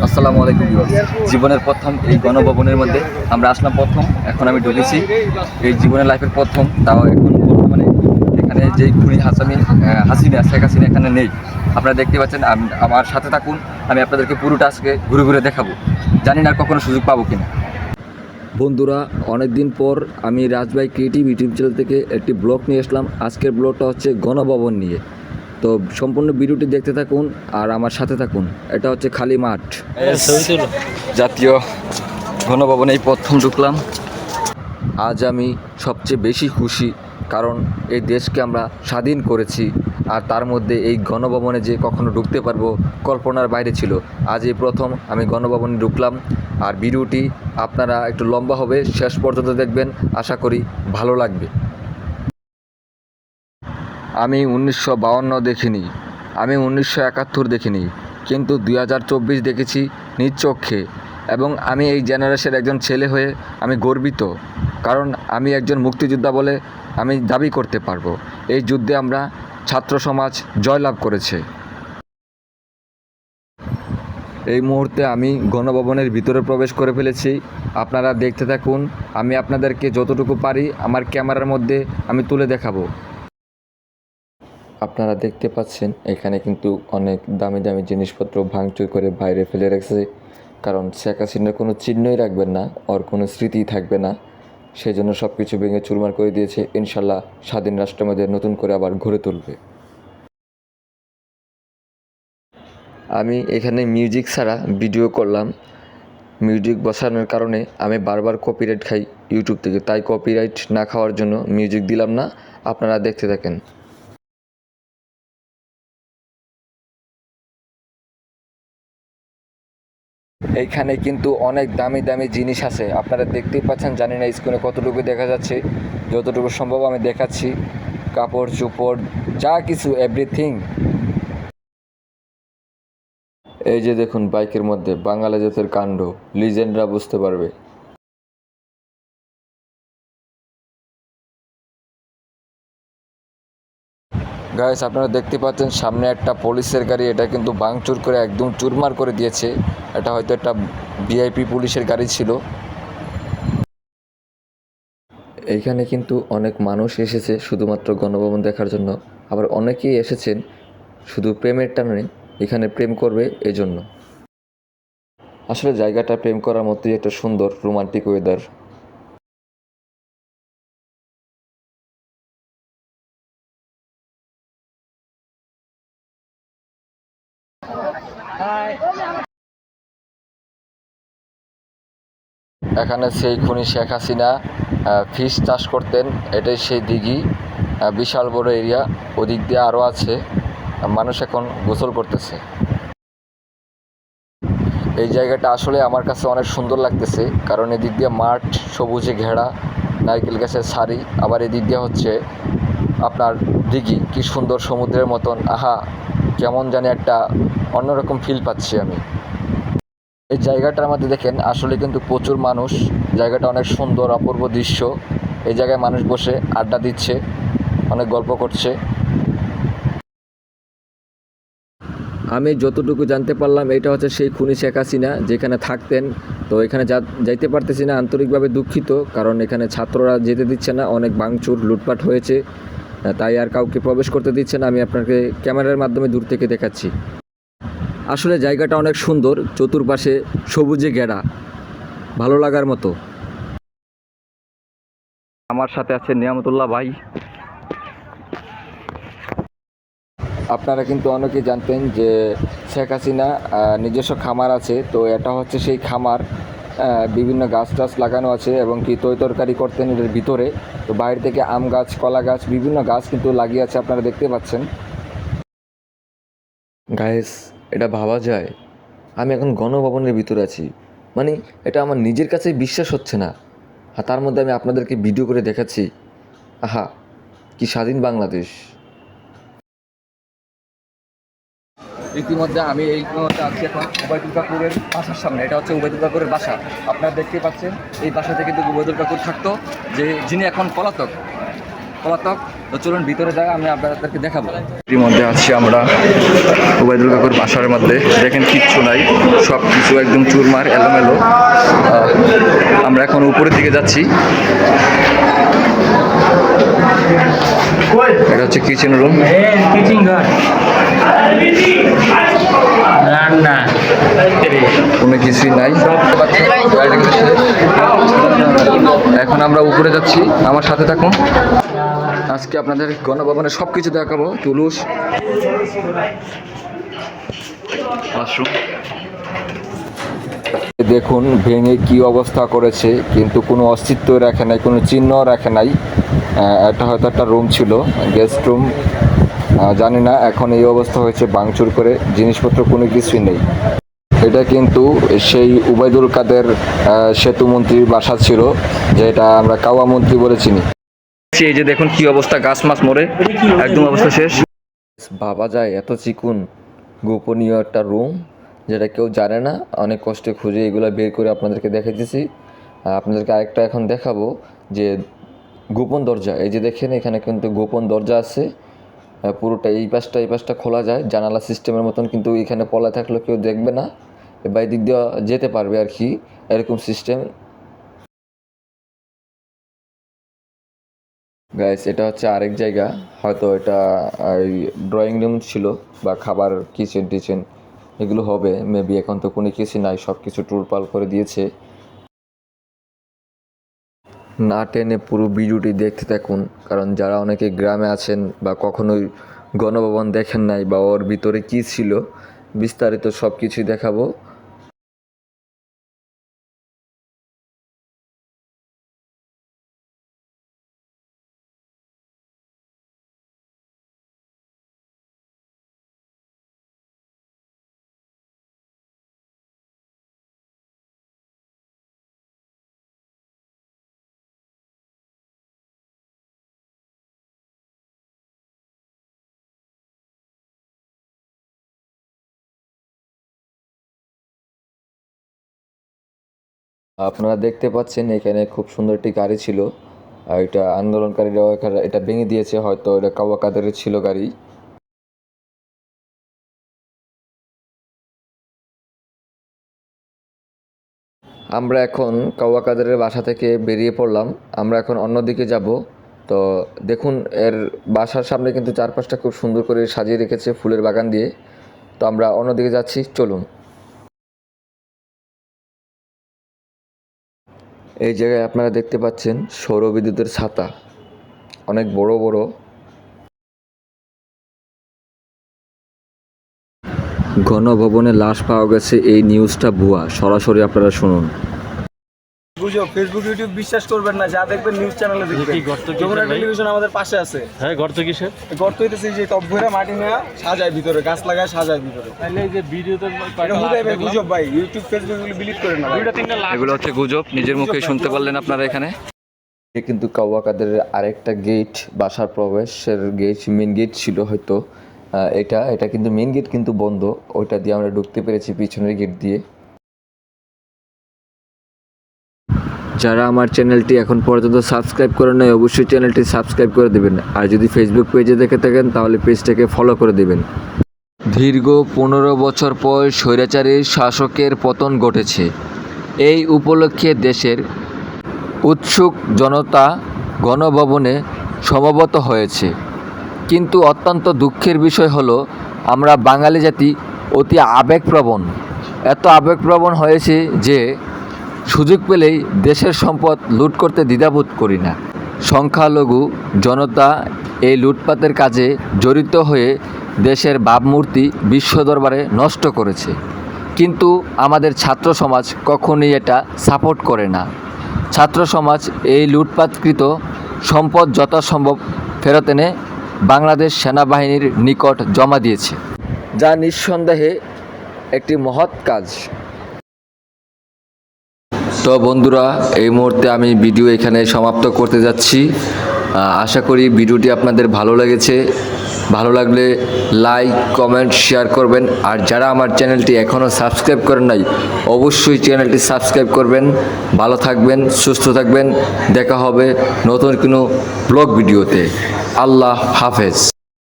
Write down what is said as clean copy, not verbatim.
আসসালামু আলাইকুম ভিউয়ার্স। জীবনের প্রথম এই গণভবনের মধ্যে আমরা আসলাম প্রথম। এখন আমি ঢুকেছি এই জীবনের লাইফের প্রথম, তাও এখন বর্তমানে এখানে যে খুনি হাসিনা শেখ হাসিনা এখানে নেই। আপনারা দেখতে পাচ্ছেন, আমার সাথে থাকুন, আমি আপনাদেরকে পুরোটা আজকে ঘুরে ঘুরে দেখাবো। জানি না আর কখনো সুযোগ পাবো কিনা। বন্ধুরা, অনেক দিন পর আমি রাজভাই ক্রিয়েটিভ ইউটিউব চ্যানেল থেকে একটি ব্লগ নিয়ে আসলাম। আজকের ব্লগটা হচ্ছে গণভবন নিয়ে। তো সম্পূর্ণ ভিডিওটি দেখতে থাকুন আর আমার সাথে থাকুন। এটা হচ্ছে খালি মাঠ, জাতীয় গণভবনে এই প্রথম ঢুকলাম। আজ আমি সবচেয়ে বেশি খুশি, কারণ এই দেশকে আমরা স্বাধীন করেছি, আর তার মধ্যে এই গণভবনে যে কখনো ঢুকতে পারবো কল্পনার বাইরে ছিল। আজ এই প্রথম আমি গণভবনে ঢুকলাম। আর ভিডিওটি আপনারা একটু লম্বা হবে, শেষ পর্যন্ত দেখবেন, আশা করি ভালো লাগবে। আমি 1952 দেখিনি, আমি 1971 দেখিনি, কিন্তু 2024 দেখেছি নিজ চক্ষে। এবং আমি এই জেনারেশনের একজন ছেলে হয়ে আমি গর্বিত, কারণ আমি একজন মুক্তিযোদ্ধা বলে আমি দাবি করতে পারবো। এই যুদ্ধে আমরা ছাত্র সমাজ জয়লাভ করেছে। এই মুহূর্তে আমি গণভবনের ভিতরে প্রবেশ করে ফেলেছি। আপনারা দেখতে থাকুন, আমি আপনাদেরকে যতটুকু পারি আমার ক্যামেরার মধ্যে আমি তুলে দেখাবো। আপনারা দেখতে পাচ্ছেন এখানে কিন্তু অনেক দামি দামি জিনিসপত্র ভাঙচুর করে বাইরে ফেলে রেখেছে, কারণ শেখ হাসিনার কোনো চিহ্নই রাখবেন না, ওর কোনো স্মৃতি থাকবে না। সেই জন্য সব কিছু ভেঙে চুরমার করে দিয়েছে। ইনশাল্লাহ স্বাধীন রাষ্ট্র আমাদের নতুন করে আবার গড়ে তুলবে। আমি এখানে মিউজিক ছাড়া ভিডিও করলাম। মিউজিক বসানোর কারণে আমি বারবার কপিরাইট খাই ইউটিউব থেকে, তাই কপিরাইট না খাওয়ার জন্য মিউজিক দিলাম না। আপনারা দেখতে থাকেন। এইখানে কিন্তু অনেক দামি দামি জিনিস আছে, আপনারা দেখতেই পাচ্ছেন। জানি না স্ক্রিনে কতটুকু দেখা যাচ্ছে, যতটুকু সম্ভব আমি দেখাচ্ছি। কাপড় চোপড় যা কিছু এভরিথিং। এই যে দেখুন, বাইকের মধ্যে বাঙালি জাতের কাণ্ড, লিজেন্ডরা বুঝতে পারবে। গাইস, আপনারা দেখতে পাচ্ছেন সামনে একটা পুলিশের গাড়ি, এটা কিন্তু ভাঙচুর করে একদম চুরমার করে দিয়েছে। এটা হয়তো একটা ভিআইপি পুলিশের গাড়ি ছিল। এইখানে কিন্তু অনেক মানুষ এসেছে শুধুমাত্র গণভবন দেখার জন্য, আবার অনেকেই এসেছেন শুধু প্রেমের টানে, এখানে প্রেম করবে এই জন্য। আসলে জায়গাটা প্রেম করার মতোই একটা সুন্দর রোমান্টিক ওয়েদার। এখানে সেই খুনি শেখ হাসিনা ফিশ চাষ করতেন, এটাই সেই দিঘি। বিশাল বড় এরিয়া, ওদিক দিয়ে আরও আছে। মানুষ এখন গোসল করতেছে। এই জায়গাটা আসলে আমার কাছে অনেক সুন্দর লাগতেছে, কারণ এদিক দিয়ে মাঠ সবুজে ঘেরা, নারকেল গাছের সারি, আবার এদিক দিয়ে হচ্ছে আপনার দিঘি। কি সুন্দর সমুদ্রের মতন, আহা, কেমন জানি একটা অন্যরকম ফিল পাচ্ছি আমি। এই জায়গাটার মধ্যে দেখেন আসলে কিন্তু প্রচুর মানুষ। জায়গাটা অনেক সুন্দর, অপূর্ব দৃশ্য। এই জায়গায় মানুষ বসে আড্ডা দিচ্ছে, অনেক গল্প করছে। আমি যতটুকু জানতে পারলাম, এটা হচ্ছে সেই খুনি শেখ হাসিনা যেখানে থাকতেন। তো এখানে যাইতে পারতেছি না, আন্তরিকভাবে দুঃখিত, কারণ এখানে ছাত্ররা যেতে দিচ্ছে না, অনেক ভাঙচুর লুটপাট হয়েছে, তাই আর কাউকে প্রবেশ করতে দিচ্ছে না। আমি আপনাকে ক্যামেরার মাধ্যমে দূর থেকে দেখাচ্ছি। আসলে জায়গাটা অনেক সুন্দর, চতুর্পাশে সবুজে ঘেরা, ভালো লাগার মতো। আমার সাথে আছে নিয়ামতুল্লাহ ভাই। আপনারা কিন্তু অনেকেই জানতেন যে শেখ হাসিনা নিজস্ব খামার আছে, তো এটা হচ্ছে সেই খামার। বিভিন্ন গাছ টাছ লাগানো আছে এবং কি তরকারি করতেন এটার ভিতরে। তো বাইরে থেকে আম গাছ, কলা গাছ, বিভিন্ন গাছ কিন্তু লাগিয়ে আছে, আপনারা দেখতে পাচ্ছেন। গাইস, এটা ভাবা যায় আমি এখন গণভবনের ভিতরে আছি, মানে এটা আমার নিজের কাছেই বিশ্বাস হচ্ছে না। আর তার মধ্যে আমি আপনাদেরকে ভিডিও করে দেখাচ্ছি। আহা, কি স্বাধীন বাংলাদেশ। ইতিমধ্যে আমি এই মুহূর্তে আছি এখন উবাইদুল কাকুরের বাসার সামনে। এটা হচ্ছে উবাইদুল কাকুরের বাসা। আপনারা দেখতেই পাচ্ছেন এই বাসাতে কিন্তু উবাইদুল কাকুর থাকতো, যিনি এখন পলাতক। তো চলুন ভিতরে যাই, আমি আপনাদেরকে দেখাবো। এর মধ্যে আছি আমরা ওবায়দুল কাকুর বাসার মধ্যে। দেখেন কিচ্ছু নাই, সব কিছু একদম চুরমার এলোমেলো। আমরা এখন উপরের দিকে যাচ্ছি। এটা হচ্ছে কিচেন রুম, কোনো কিছুই নাই। এখন আমরা উপরে যাচ্ছি, আমার সাথে থাকুন। আজকে আপনাদের গণভবনের সব কিছু দেখাবো। তুলুস ওয়াশরুম দেখুন ভেঙে কি অবস্থা করেছে, কিন্তু কোনো অস্তিত্ব রাখে নাই, কোনো চিহ্ন রাখে নাই। এটা হয়তো একটা রুম ছিল, গেস্ট রুম, জানি না। এখন এই অবস্থা হয়েছে, ভাঙচুর করে জিনিসপত্র কোনো কিছুই নেই। এটা কিন্তু সেই ওবায়দুল কাদের সেতু মন্ত্রীর বাসা ছিল, যেটা আমরা কাওয়া মন্ত্রী বলে চিনি। এই যে দেখুন কি অবস্থা, গাছ মাছ মরে একদম অবস্থা শেষ। ভাবা যায় এত চিকুন গোপনীয় একটা রুম, যেটা কেউ জানে না। অনেক কষ্টে খুঁজে এগুলো বের করে আপনাদেরকে দেখাইতেছি। আপনাদেরকে আরেকটা এখন দেখাবো যে গোপন দরজা। এই যে দেখেন এখানে কিন্তু গোপন দরজা আছে, পুরোটা এই পাশটা খোলা যায় জানালা সিস্টেমের মতন, কিন্তু এখানে পলা থাকলেও কেউ দেখবে না, বা দিক দিয়ে যেতে পারবে আর কি, এরকম সিস্টেম। গাইস এটা হচ্ছে আরেক জায়গা, হয়তো এটা এই ড্রয়িং রুম ছিল বা খাবার কিচেন টিচেন এগুলো হবে মেবি। এখন তো কোনো কিছু নাই, সব কিছু টুরপাল করে দিয়েছে। না টেনে পুরো ভিডিওটি দেখতে থাকুন, কারণ যারা অনেকে গ্রামে আছেন বা কখনোই গণভবন দেখেন নাই বা ওর ভিতরে কী ছিল বিস্তারিত সব কিছুই দেখাবো। আপনারা দেখতে পাচ্ছেন এখানে খুব সুন্দর একটি গাড়ি ছিল, আর এটা আন্দোলনকারীরা এটা ভেঙে দিয়েছে, হয়তো এটা কাওয়া কাদেরের ছিল গাড়ি। আমরা এখন কাওয়া কাদেরের বাসা থেকে বেরিয়ে পড়লাম, আমরা এখন অন্যদিকে যাব। তো দেখুন এর বাসার সামনে কিন্তু চারপাশটা খুব সুন্দর করে সাজিয়ে রেখেছে ফুলের বাগান দিয়ে। তো আমরা অন্যদিকে যাচ্ছি, চলুন। এই জায়গায় আপনারা দেখতে পাচ্ছেন সৌরবিদ্যুতের ছাতা, অনেক বড় বড়। গণভবনে লাশ পাওয়া গেছে, এই নিউজটা ভুয়া, সরাসরি আপনারা শুনুন। গুজব, ফেসবুক ইউটিউব বিশ্বাস করবেন না, যা দেখবেন নিউজ চ্যানেলে দেখবেন। যমুনা টেলিভিশন আমাদের পাশে আছে। হ্যাঁ, গর্ত কিসের? গর্ত হইতেছে যে টপ ভরে মাটি নেওয়া সাজায় ভিতরে, গাছ লাগায় সাজায় ভিতরে। তাহলে এই যে ভিডিওতে এটা হুদাই ভাই গুজব ভাই, ইউটিউব ফেসবুক এগুলো বিলিট করেন না ভাই। এগুলো হচ্ছে গুজব, নিজের মুখে শুনতে পারলেন আপনারা এখানে। কিন্তু কাওয়া কাদেরের আরেকটা গেট, বাসার প্রবেশের গেট, মেন গেট ছিল হয়তো এটা কিন্তু মেন গেট কিন্তু বন্ধ, ওইটা দিয়ে আমরা ঢুকতে পেরেছি পিছনের গেট দিয়ে। যারা আমার চ্যানেলটি এখন পর্যন্ত সাবস্ক্রাইব করেন নাই অবশ্যই চ্যানেলটি সাবস্ক্রাইব করে দেবেন, আর যদি ফেসবুক পেজে দেখে থাকেন তাহলে পেজটাকে ফলো করে দেবেন। দীর্ঘ 15 বছর পর স্বৈরাচারী শাসকের পতন ঘটেছে। এই উপলক্ষে দেশের উৎসুক জনতা গণভবনে সমবেত হয়েছে। কিন্তু অত্যন্ত দুঃখের বিষয় হলো আমরা বাঙালি জাতি অতি আবেগপ্রবণ, এত আবেগপ্রবণ হয়েছে যে সুযোগ পেলেই দেশের সম্পদ লুট করতে দ্বিধাবোধ করি না। সংখ্যালঘু জনতা এই লুটপাতের কাজে জড়িত হয়ে দেশের ভাবমূর্তি বিশ্ব দরবারে নষ্ট করেছে, কিন্তু আমাদের ছাত্র সমাজ কখনোই এটা সাপোর্ট করে না। ছাত্র সমাজ এই লুটপাটকৃত সম্পদ যথাসম্ভব ফেরত এনে বাংলাদেশ সেনাবাহিনীর নিকট জমা দিয়েছে, যা নিঃসন্দেহে একটি মহৎ কাজ। তো বন্ধুরা, এই মুহূর্তে আমি ভিডিও এখানে সমাপ্ত করতে যাচ্ছি। আশা করি ভিডিওটি আপনাদের ভালো লেগেছে। ভালো লাগলে লাইক কমেন্ট শেয়ার করবেন। আর যারা আমার চ্যানেলটি এখনও সাবস্ক্রাইব করেন নাই অবশ্যই চ্যানেলটি সাবস্ক্রাইব করবেন। ভালো থাকবেন, সুস্থ থাকবেন। দেখা হবে নতুন কোনো ব্লগ ভিডিওতে। আল্লাহ হাফেজ।